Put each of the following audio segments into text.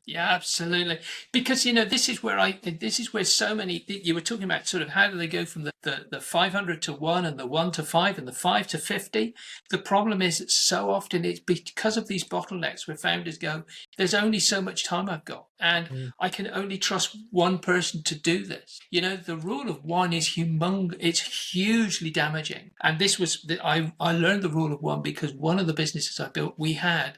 Yeah, absolutely. Because this is where so many you were talking about sort of how do they go from the 500 to 1 and the 1 to 5 and the 5 to 50. The problem is that so often it's because of these bottlenecks where founders go, there's only so much time I've got and Mm. I can only trust one person to do this. The rule of one is humongous. It's hugely damaging. And I learned the rule of one because one of the businesses I built, we had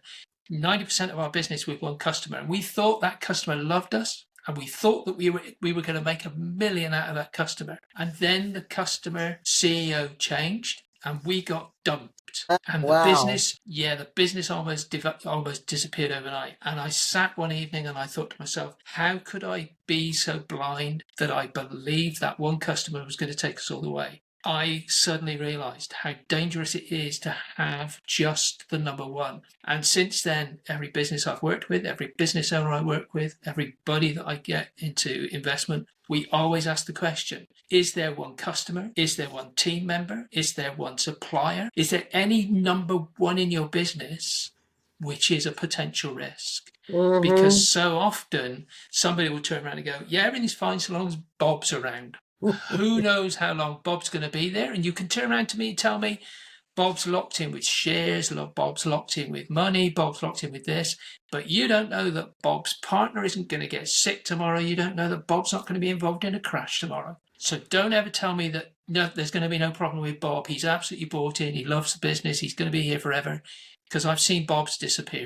90% of our business with one customer, and we thought that customer loved us, and we thought that we were going to make $1 million out of that customer. And then the customer CEO changed, and we got dumped. And Wow. the business almost disappeared overnight. And I sat one evening and I thought to myself, how could I be so blind that I believed that one customer was going to take us all the way? I suddenly realized how dangerous it is to have just the number one. And since then, every business I've worked with, every business owner I work with, everybody that I get into investment, we always ask the question, is there one customer? Is there one team member? Is there one supplier? Is there any number one in your business which is a potential risk? Because Hmm. so often somebody will turn around and go, yeah, everything's fine so long as Bob's around. Who knows how long Bob's going to be there? And you can turn around to me and tell me Bob's locked in with shares, Bob's locked in with money, Bob's locked in with this, but you don't know that Bob's partner isn't going to get sick tomorrow. You don't know that Bob's not going to be involved in a crash tomorrow. So don't ever tell me that no, there's going to be no problem with Bob. He's absolutely bought in. He loves the business. He's going to be here forever. Because I've seen Bob's disappear.